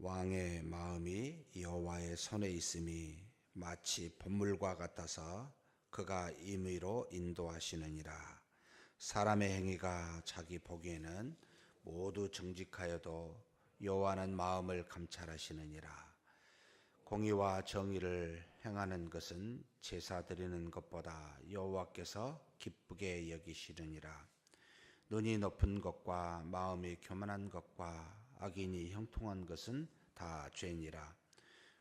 왕의 마음이 여호와의 손에 있음이 마치 번물과 같아서 그가 임의로 인도하시느니라. 사람의 행위가 자기 보기에는 모두 정직하여도 여호와는 마음을 감찰하시느니라. 공의와 정의를 행하는 것은 제사 드리는 것보다 여호와께서 기쁘게 여기시느니라. 눈이 높은 것과 마음이 교만한 것과 악인이 형통한 것은 다 죄니라.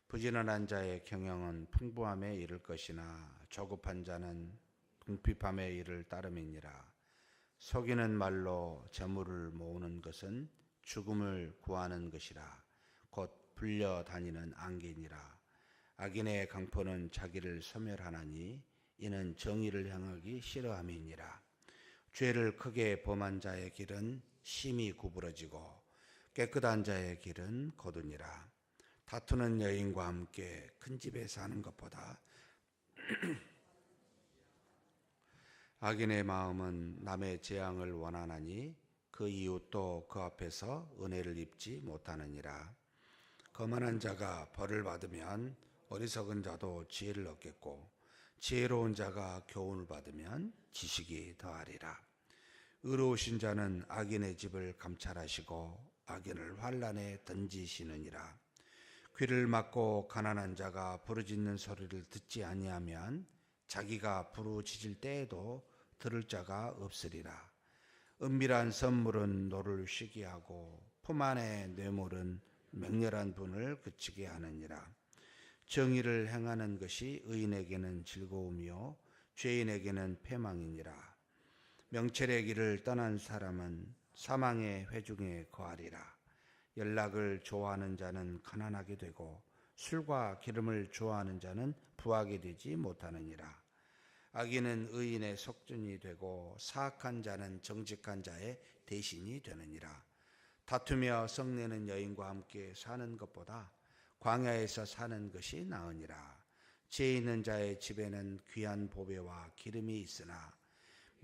부지런한 자의 경영은 풍부함에 이를 것이나 조급한 자는 궁핍함에 이를 따름이니라. 속이는 말로 재물을 모으는 것은 죽음을 구하는 것이라. 곧 불려 다니는 안개니라. 악인의 강포는 자기를 소멸하나니 이는 정의를 행하기 싫어함이니라. 죄를 크게 범한 자의 길은 심히 구부러지고 깨끗한 자의 길은 거두니라. 다투는 여인과 함께 큰 집에 사는 것보다 악인의 마음은 남의 재앙을 원하나니 그 이웃도 그 앞에서 은혜를 입지 못하느니라. 거만한 자가 벌을 받으면 어리석은 자도 지혜를 얻겠고 지혜로운 자가 교훈을 받으면 지식이 더하리라. 의로우신 자는 악인의 집을 감찰하시고 악인을 환난에 던지시느니라. 귀를 막고 가난한 자가 부르짖는 소리를 듣지 아니하면 자기가 부르짖을 때에도 들을 자가 없으리라. 은밀한 선물은 노를 쉬게 하고 품 안의 뇌물은 맹렬한 분을 그치게 하느니라. 정의를 행하는 것이 의인에게는 즐거움이요 죄인에게는 패망이니라. 명철의 길을 떠난 사람은 사망의 회중에 거하리라. 연락을 좋아하는 자는 가난하게 되고 술과 기름을 좋아하는 자는 부하게 되지 못하느니라. 악인은 의인의 속전이 되고 사악한 자는 정직한 자의 대신이 되느니라. 다투며 성내는 여인과 함께 사는 것보다 광야에서 사는 것이 나으니라. 죄 있는 자의 집에는 귀한 보배와 기름이 있으나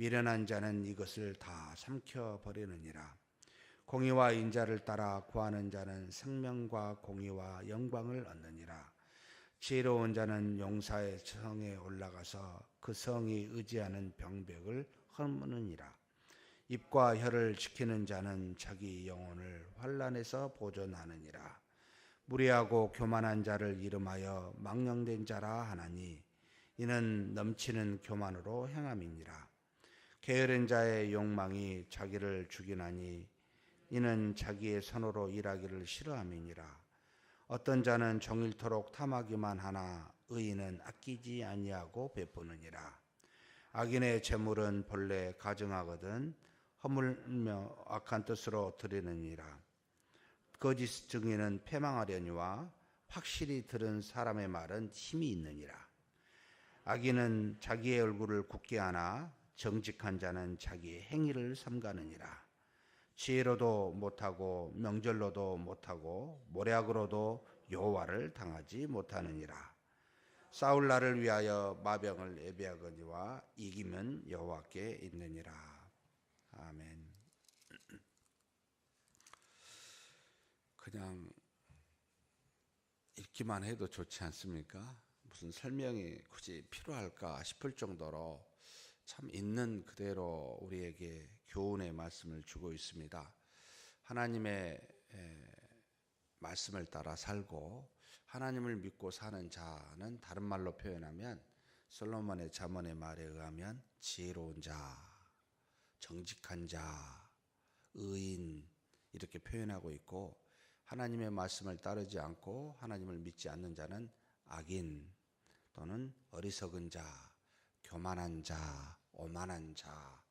미련한 자는 이것을 다 삼켜버리느니라. 공의와 인자를 따라 구하는 자는 생명과 공의와 영광을 얻느니라. 지혜로운 자는 용사의 성에 올라가서 그 성이 의지하는 병벽을 허무느니라. 입과 혀를 지키는 자는 자기 영혼을 환난에서 보존하느니라. 무례하고 교만한 자를 이름하여 망령된 자라 하나니 이는 넘치는 교만으로 행함이니라. 게으른 자의 욕망이 자기를 죽이나니 이는 자기의 손으로 일하기를 싫어함이니라. 어떤 자는 종일토록 탐하기만 하나 의인은 아끼지 아니하고 베푸느니라. 악인의 재물은 본래 가증하거든 허물며 악한 뜻으로 드리느니라. 거짓 증인은 패망하려니와 확실히 들은 사람의 말은 힘이 있느니라. 악인은 자기의 얼굴을 굳게 하나 정직한 자는 자기의 행위를 삼가느니라. 지혜로도 못하고 명절로도 못하고 모략으로도 여호와를 당하지 못하느니라. 싸울 날을 위하여 마병을 예비하거니와 이기면 여호와께 있느니라. 아멘. 그냥 읽기만 해도 좋지 않습니까? 무슨 설명이 굳이 필요할까 싶을 정도로 참 있는 그대로 우리에게 교훈의 말씀을 주고 있습니다. 하나님의 말씀을 따라 살고 하나님을 믿고 사는 자는 다른 말로 표현하면 솔로몬의 잠언의 말에 의하면 지혜로운 자, 정직한 자, 의인 이렇게 표현하고 있고, 하나님의 말씀을 따르지 않고 하나님을 믿지 않는 자는 악인 또는 어리석은 자, 교만한 자, 오만한 자,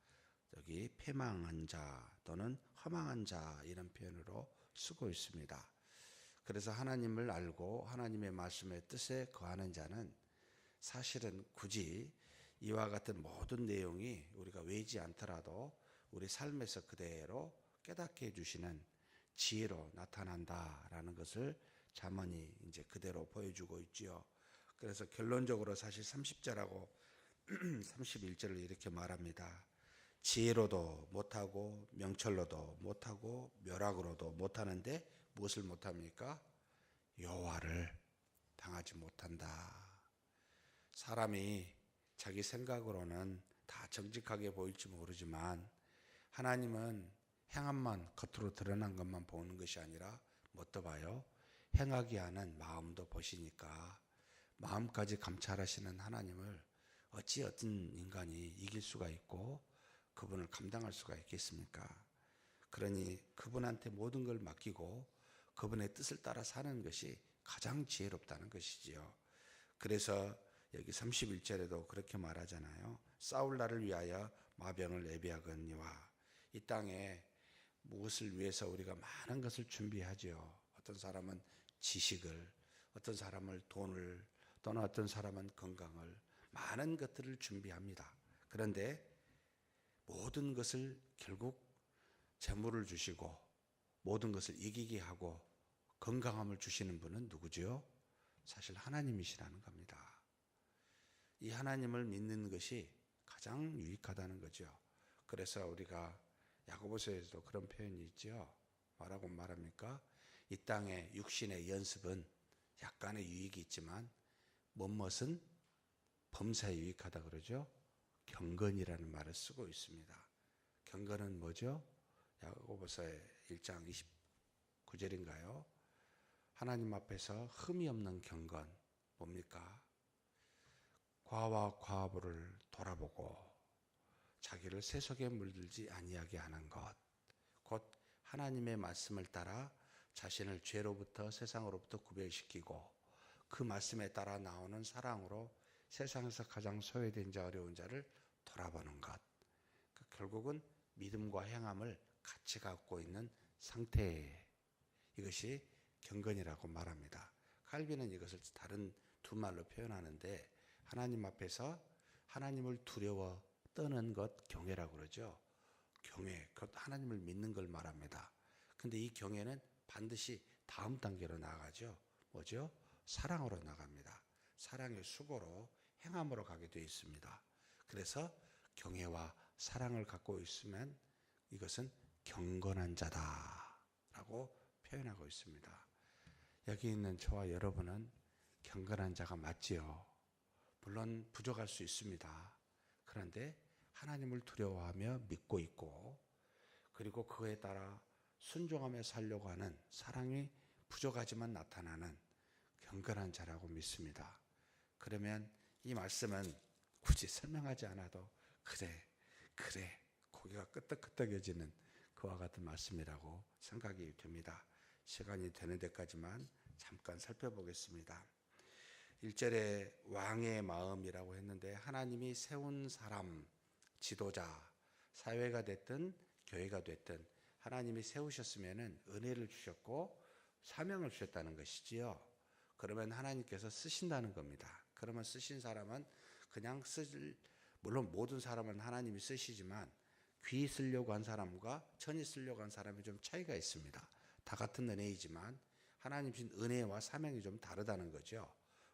여기 패망한 자 또는 허망한 자 이런 표현으로 쓰고 있습니다. 그래서 하나님을 알고 하나님의 말씀의 뜻에 거하는 자는 사실은 굳이 이와 같은 모든 내용이 우리가 외지 않더라도 우리 삶에서 그대로 깨닫게 해주시는 지혜로 나타난다라는 것을 잠언이 이제 그대로 보여주고 있지요. 그래서 결론적으로 사실 30절하고 31절을 이렇게 말합니다. 지혜로도 못하고 명철로도 못하고 묘락으로도 못하는데 무엇을 못합니까? 여호와를 당하지 못한다. 사람이 자기 생각으로는 다 정직하게 보일지 모르지만 하나님은 행함만 겉으로 드러난 것만 보는 것이 아니라 뭣도 봐요? 행하기 하는 마음도 보시니까 마음까지 감찰하시는 하나님을 어찌 어떤 인간이 이길 수가 있고 그분을 감당할 수가 있겠습니까? 그러니 그분한테 모든 걸 맡기고 그분의 뜻을 따라 사는 것이 가장 지혜롭다는 것이지요. 그래서 여기 31절에도 그렇게 말하잖아요. 싸울 날을 위하여 마병을 예비하거니와. 이 땅에 무엇을 위해서 우리가 많은 것을 준비하죠. 어떤 사람은 지식을, 어떤 사람은 돈을, 또는 어떤 사람은 건강을, 많은 것들을 준비합니다. 그런데 모든 것을 결국 재물을 주시고 모든 것을 이기게 하고 건강함을 주시는 분은 누구죠? 사실 하나님이시라는 겁니다. 이 하나님을 믿는 것이 가장 유익하다는 거죠. 그래서 우리가 야고보서에서도 그런 표현이 있죠. 뭐라고 말합니까? 이 땅의 육신의 연습은 약간의 유익이 있지만 무엇은 범사에 유익하다 그러죠. 경건이라는 말을 쓰고 있습니다. 경건은 뭐죠? 야고보서의 1장 29절인가요? 하나님 앞에서 흠이 없는 경건 뭡니까? 과와 과부를 돌아보고 자기를 세속에 물들지 아니하게 하는 것, 곧 하나님의 말씀을 따라 자신을 죄로부터 세상으로부터 구별시키고 그 말씀에 따라 나오는 사랑으로 세상에서 가장 소외된 자 어려운 자를 돌아보는 것, 결국은 믿음과 행함을 같이 갖고 있는 상태, 이것이 경건이라고 말합니다. 칼빈은 이것을 다른 두 말로 표현하는데 하나님 앞에서 하나님을 두려워 떠는 것 경외라고 그러죠. 경외, 곧 하나님을 믿는 걸 말합니다. 근데 이 경외는 반드시 다음 단계로 나아가죠. 뭐죠? 사랑으로 나갑니다. 사랑의 수고로 행함으로 가게 되어 있습니다. 그래서 경외와 사랑을 갖고 있으면 이것은 경건한 자다라고 표현하고 있습니다. 여기 있는 저와 여러분은 경건한 자가 맞지요. 물론 부족할 수 있습니다. 그런데 하나님을 두려워하며 믿고 있고 그리고 그에 따라 순종하며 살려고 하는 사랑이 부족하지만 나타나는 경건한 자라고 믿습니다. 그러면 이 말씀은 굳이 설명하지 않아도 그래 고개가 끄덕끄덕해지는 그와 같은 말씀이라고 생각이 됩니다. 시간이 되는 데까지만 잠깐 살펴보겠습니다. 1절에 왕의 마음이라고 했는데 하나님이 세운 사람, 지도자, 사회가 됐든 교회가 됐든 하나님이 세우셨으면 은혜를 주셨고 사명을 주셨다는 것이지요. 그러면 하나님께서 쓰신다는 겁니다. 그러면 쓰신 사람은 그냥 물론 모든 사람은 하나님이 쓰시지만 귀 쓰려고 한 사람과 천이 쓰려고 한 사람이 좀 차이가 있습니다. 다 같은 은혜이지만 하나님 주신 은혜와 사명이 좀 다르다는 거죠.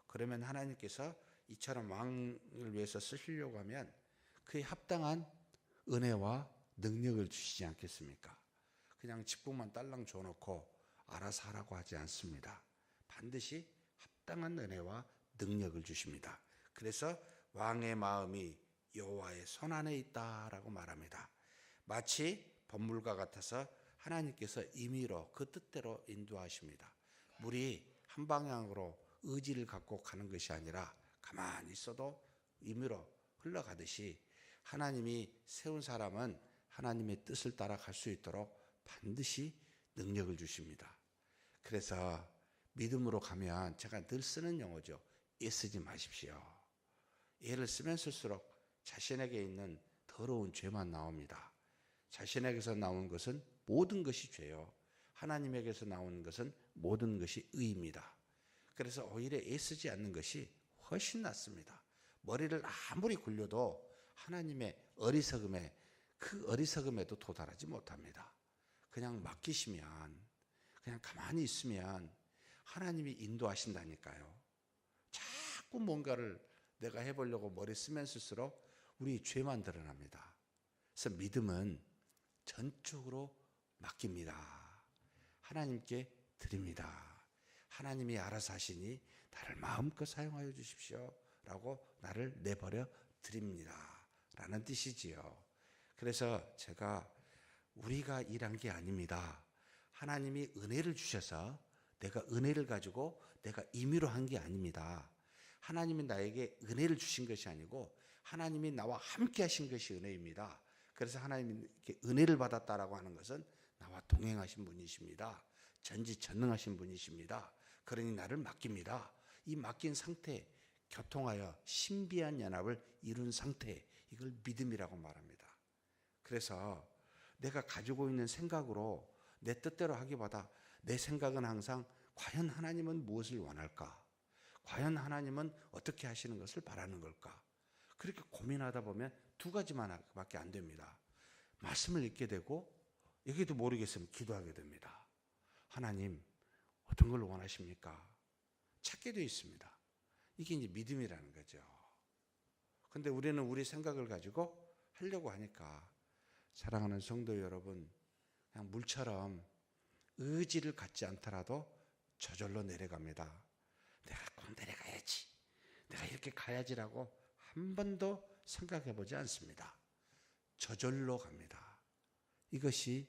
그러면 하나님께서 이처럼 왕을 위해서 쓰시려고 하면 그에 합당한 은혜와 능력을 주시지 않겠습니까? 그냥 직분만 딸랑 줘놓고 알아서 하라고 하지 않습니다. 반드시 합당한 은혜와 능력을 주십니다. 그래서 왕의 마음이 여호와의 손안에 있다라고 말합니다. 마치 번물과 같아서 하나님께서 임의로 그 뜻대로 인도하십니다. 물이 한 방향으로 의지를 갖고 가는 것이 아니라 가만히 있어도 임의로 흘러가듯이 하나님이 세운 사람은 하나님의 뜻을 따라 갈 수 있도록 반드시 능력을 주십니다. 그래서 믿음으로 가면 제가 늘 쓰는 용어죠. 애쓰지 마십시오. 애를 쓰면 쓸수록 자신에게 있는 더러운 죄만 나옵니다. 자신에게서 나오는 것은 모든 것이 죄요. 하나님에게서 나오는 것은 모든 것이 의입니다. 그래서 오히려 애쓰지 않는 것이 훨씬 낫습니다. 머리를 아무리 굴려도 하나님의 어리석음에 그 어리석음에도 도달하지 못합니다. 그냥 맡기시면 그냥 가만히 있으면 하나님이 인도하신다니까요. 자꾸 뭔가를 내가 해보려고 머리 쓰면 쓸수록 우리 죄만 드러납니다. 그래서 믿음은 전적으로 맡깁니다. 하나님께 드립니다. 하나님이 알아서 하시니 나를 마음껏 사용하여 주십시오 라고 나를 내버려 드립니다 라는 뜻이지요. 그래서 제가 우리가 일한 게 아닙니다. 하나님이 은혜를 주셔서 내가 은혜를 가지고 내가 임의로 한 게 아닙니다. 하나님이 나에게 은혜를 주신 것이 아니고 하나님이 나와 함께 하신 것이 은혜입니다. 그래서 하나님께 은혜를 받았다라고 하는 것은 나와 동행하신 분이십니다. 전지전능하신 분이십니다. 그러니 나를 맡깁니다. 이 맡긴 상태, 교통하여 신비한 연합을 이룬 상태, 이걸 믿음이라고 말합니다. 그래서 내가 가지고 있는 생각으로 내 뜻대로 하기보다 내 생각은 항상 과연 하나님은 무엇을 원할까? 과연 하나님은 어떻게 하시는 것을 바라는 걸까? 그렇게 고민하다 보면 두 가지만밖에 안 됩니다. 말씀을 읽게 되고 여기도 모르겠으면 기도하게 됩니다. 하나님 어떤 걸 원하십니까? 찾게 되어 있습니다. 이게 이제 믿음이라는 거죠. 근데 우리는 우리 생각을 가지고 하려고 하니까 사랑하는 성도 여러분, 그냥 물처럼 의지를 갖지 않더라도 저절로 내려갑니다. 내가 꼭 내려가야지, 내가 이렇게 가야지라고 한 번도 생각해 보지 않습니다. 저절로 갑니다. 이것이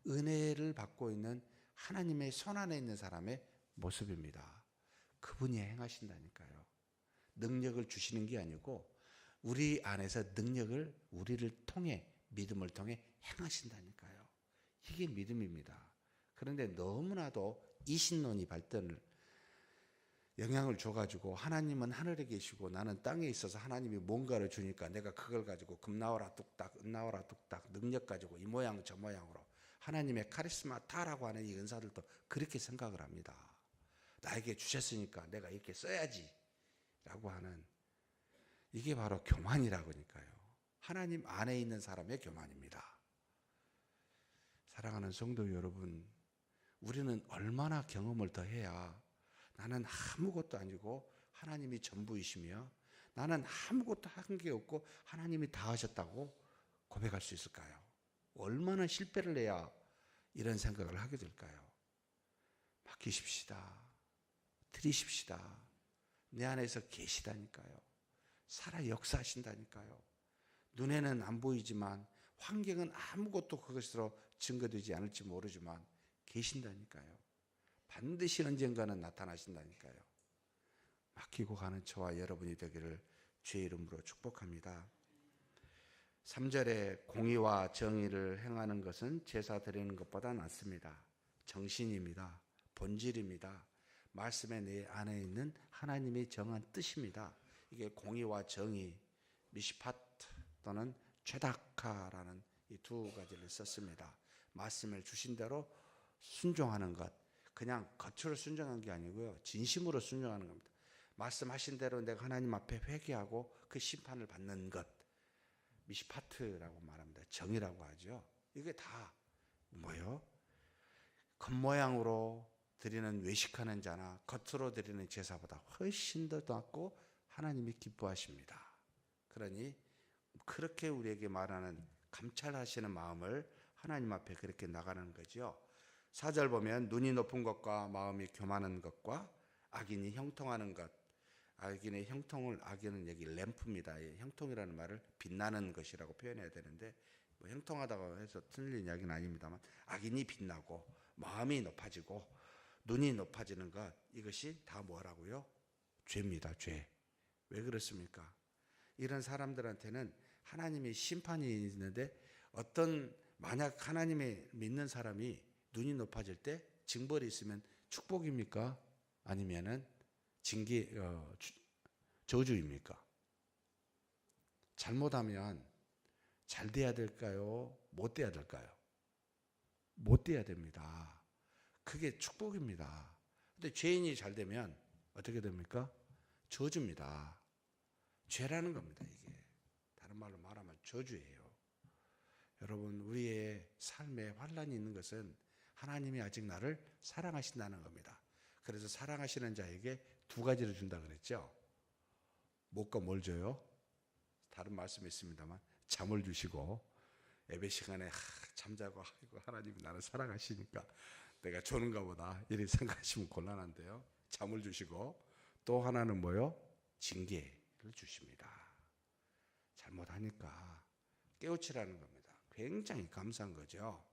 은혜를 받고 있는 하나님의 손 안에 있는 사람의 모습입니다. 그분이 행하신다니까요. 능력을 주시는 게 아니고 우리 안에서 능력을 우리를 통해 믿음을 통해 행하신다니까요. 이게 믿음입니다. 그런데 너무나도 이신론이 발전을 영향을 줘가지고 하나님은 하늘에 계시고 나는 땅에 있어서 하나님이 뭔가를 주니까 내가 그걸 가지고 금 나와라 뚝딱, 은 나와라 뚝딱, 능력 가지고 이 모양 저 모양으로 하나님의 카리스마타라고 하는 이 은사들도 그렇게 생각을 합니다. 나에게 주셨으니까 내가 이렇게 써야지 라고 하는, 이게 바로 교만이라고니까요. 하나님 안에 있는 사람의 교만입니다. 사랑하는 성도 여러분, 우리는 얼마나 경험을 더 해야 나는 아무것도 아니고 하나님이 전부이시며 나는 아무것도 한 게 없고 하나님이 다 하셨다고 고백할 수 있을까요? 얼마나 실패를 해야 이런 생각을 하게 될까요? 맡기십시다. 드리십시다. 내 안에서 계시다니까요. 살아 역사하신다니까요. 눈에는 안 보이지만 환경은 아무것도 그것으로 증거되지 않을지 모르지만 계신다니까요. 반드시 언젠가는 나타나신다니까요. 맡기고 가는 저와 여러분이 되기를 주의 이름으로 축복합니다. 3절에 공의와 정의를 행하는 것은 제사 드리는 것보다 낫습니다. 정신입니다. 본질입니다. 말씀의 내 안에 있는 하나님의 정한 뜻입니다. 이게 공의와 정의, 미시파트 또는 최다카라는 이 두 가지를 썼습니다. 말씀을 주신 대로 순종하는 것, 그냥 겉으로 순종한 게 아니고요, 진심으로 순종하는 겁니다. 말씀하신 대로 내가 하나님 앞에 회개하고 그 심판을 받는 것, 미시파트라고 말합니다. 정의라고 하죠. 이게 다 뭐예요? 겉모양으로 드리는 외식하는 자나 겉으로 드리는 제사보다 훨씬 더 낫고 하나님이 기뻐하십니다. 그러니 그렇게 우리에게 말하는 감찰하시는 마음을 하나님 앞에 그렇게 나가는 거죠. 4절 보면 눈이 높은 것과 마음이 교만한 것과 악인이 형통하는 것, 악인의 형통을, 악인은 여기 램프입니다. 형통이라는 말을 빛나는 것이라고 표현해야 되는데 뭐 형통하다고 해서 틀린 이야기는 아닙니다만 악인이 빛나고 마음이 높아지고 눈이 높아지는 것, 이것이 다 뭐라고요? 죄입니다. 죄. 왜 그렇습니까? 이런 사람들한테는 하나님의 심판이 있는데 만약 하나님의 믿는 사람이 눈이 높아질 때 징벌이 있으면 축복입니까? 아니면은 저주입니까? 잘못하면 잘 돼야 될까요? 못 돼야 될까요? 못 돼야 됩니다. 그게 축복입니다. 근데 죄인이 잘 되면 어떻게 됩니까? 저주입니다. 죄라는 겁니다. 이게 다른 말로 말하면 저주예요. 여러분, 우리의 삶에 환란이 있는 것은 하나님이 아직 나를 사랑하신다는 겁니다. 그래서 사랑하시는 자에게 두 가지를 준다 그랬죠. 뭐가 뭘 줘요? 다른 말씀이 있습니다만 잠을 주시고 예배 시간에 잠자고 하나님이 나를 사랑하시니까 내가 주는가 보다 이렇게 생각하시면 곤란한데요. 잠을 주시고 또 하나는 뭐요? 징계를 주십니다. 잘못하니까 깨우치라는 겁니다. 굉장히 감사한 거죠.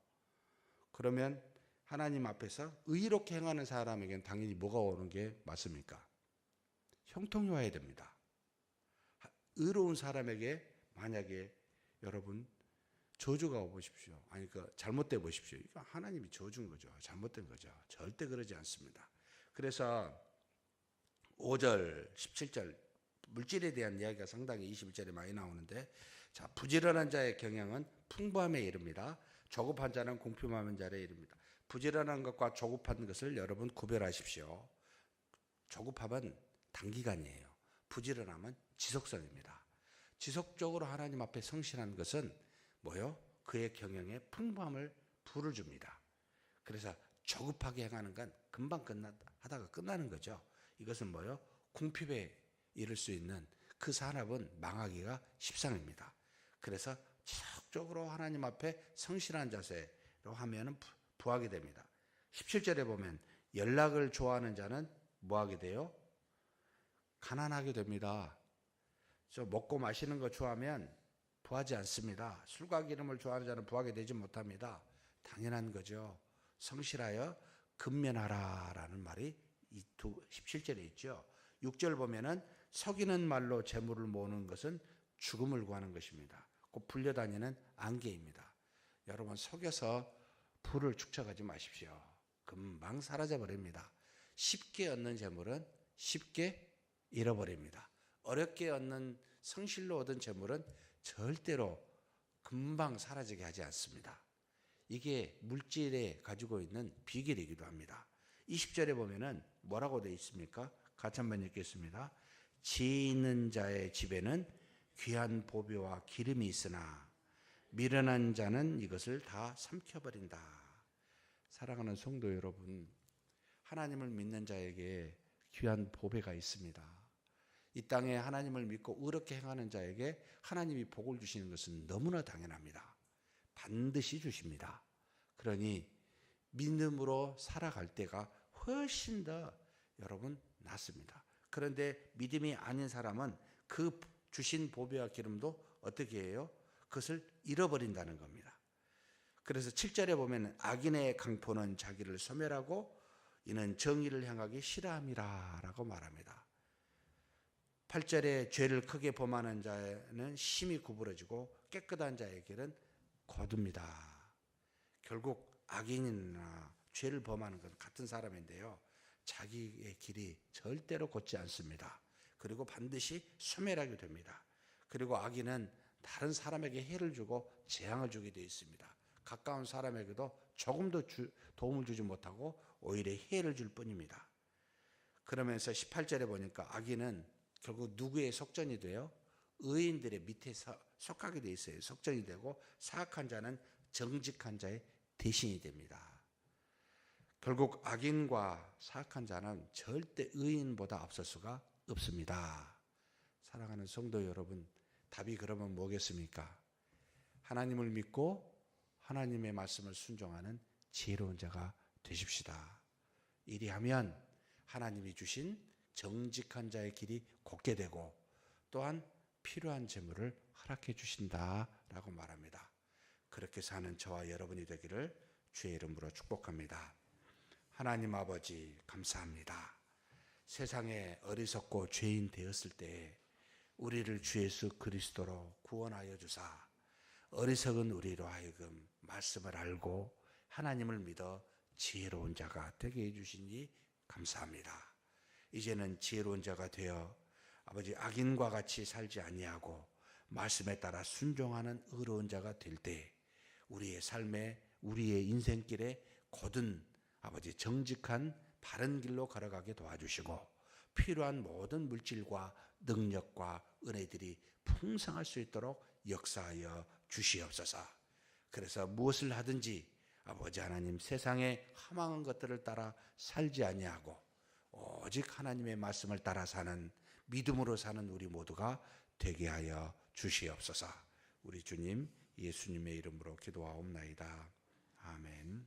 그러면 하나님 앞에서 의롭게 행하는 사람에게는 당연히 뭐가 오는 게 맞습니까? 형통이 와야 됩니다. 의로운 사람에게 만약에 여러분 저주가 오십시오. 아니 잘못돼 보십시오. 이거 하나님이 저주인 거죠. 잘못된 거죠. 절대 그러지 않습니다. 그래서 5절, 17절 물질에 대한 이야기가 상당히 21절에 많이 나오는데, 자, 부지런한 자의 경향은 풍부함에 이릅니다. 조급한 자는 궁핍한 자에 이릅니다. 부지런한 것과 조급한 것을 여러분 구별하십시오. 조급함은 단기간이에요. 부지런함은 지속성입니다. 지속적으로 하나님 앞에 성실한 것은 뭐요? 그의 경영에 풍부함을 부를 줍니다. 그래서 조급하게 행하는 건 금방 하다가 끝나는 거죠. 이것은 뭐요? 궁핍에 이를 수 있는 그 산업은 망하기가 십상입니다. 그래서 지속적으로 하나님 앞에 성실한 자세로 하면은 부하게 됩니다. 17절에 보면 연락을 좋아하는 자는 뭐하게 돼요? 가난하게 됩니다. 저 먹고 마시는 거 좋아하면 부하지 않습니다. 술과 기름을 좋아하는 자는 부하게 되지 못합니다. 당연한 거죠. 성실하여 근면하라라는 말이 17절에 있죠. 6절 보면은 속이는 말로 재물을 모으는 것은 죽음을 구하는 것입니다. 곧 불려다니는 안개입니다. 여러분 속여서 부를 축적하지 마십시오. 금방 사라져 버립니다. 쉽게 얻는 재물은 쉽게 잃어버립니다. 어렵게 얻는 성실로 얻은 재물은 절대로 금방 사라지게 하지 않습니다. 이게 물질에 가지고 있는 비결이기도 합니다. 20절에 보면은 뭐라고 되어 있습니까? 같이 한번 읽겠습니다. 지혜 있는 자의 집에는 귀한 보배와 기름이 있으나 미련한 자는 이것을 다 삼켜버린다. 사랑하는 성도 여러분, 하나님을 믿는 자에게 귀한 보배가 있습니다. 이 땅에 하나님을 믿고 의롭게 행하는 자에게 하나님이 복을 주시는 것은 너무나 당연합니다. 반드시 주십니다. 그러니 믿음으로 살아갈 때가 훨씬 더 여러분 낫습니다. 그런데 믿음이 아닌 사람은 그 주신 보배와 기름도 어떻게 해요? 그것을 잃어버린다는 겁니다. 그래서 7절에 보면 악인의 강포는 자기를 소멸하고 이는 정의를 향하기 싫어함이라 라고 말합니다. 8절에 죄를 크게 범하는 자는 심히 구부러지고 깨끗한 자의 길은 거둡니다. 결국 악인이나 죄를 범하는 건 같은 사람인데요. 자기의 길이 절대로 곧지 않습니다. 그리고 반드시 소멸하게 됩니다. 그리고 악인은 다른 사람에게 해를 주고 재앙을 주게 되어 있습니다. 가까운 사람에게도 조금도 도움을 주지 못하고 오히려 해를 줄 뿐입니다. 그러면서 18절에 보니까 악인은 결국 누구의 속전이 돼요? 의인들의 밑에 속하게 돼 있어요. 속전이 되고 사악한 자는 정직한 자의 대신이 됩니다. 결국 악인과 사악한 자는 절대 의인보다 앞설 수가 없습니다. 사랑하는 성도 여러분, 답이 그러면 뭐겠습니까? 하나님을 믿고 하나님의 말씀을 순종하는 지혜로운 자가 되십시다. 이리하면 하나님이 주신 정직한 자의 길이 곱게 되고 또한 필요한 재물을 허락해 주신다라고 말합니다. 그렇게 사는 저와 여러분이 되기를 주의 이름으로 축복합니다. 하나님 아버지 감사합니다. 세상에 어리석고 죄인 되었을 때 우리를 주 예수 그리스도로 구원하여 주사 어리석은 우리로 하여금 말씀을 알고 하나님을 믿어 지혜로운 자가 되게 해주시니 감사합니다. 이제는 지혜로운 자가 되어 아버지 악인과 같이 살지 아니하고 말씀에 따라 순종하는 의로운 자가 될 때 우리의 삶에 우리의 인생길에 곧은 아버지 정직한 바른 길로 걸어가게 도와주시고 필요한 모든 물질과 능력과 은혜들이 풍성할 수 있도록 역사하여 주시옵소서. 그래서 무엇을 하든지 아버지 하나님 세상의 허망한 것들을 따라 살지 아니하고 오직 하나님의 말씀을 따라 사는 믿음으로 사는 우리 모두가 되게 하여 주시옵소서. 우리 주님 예수님의 이름으로 기도하옵나이다. 아멘.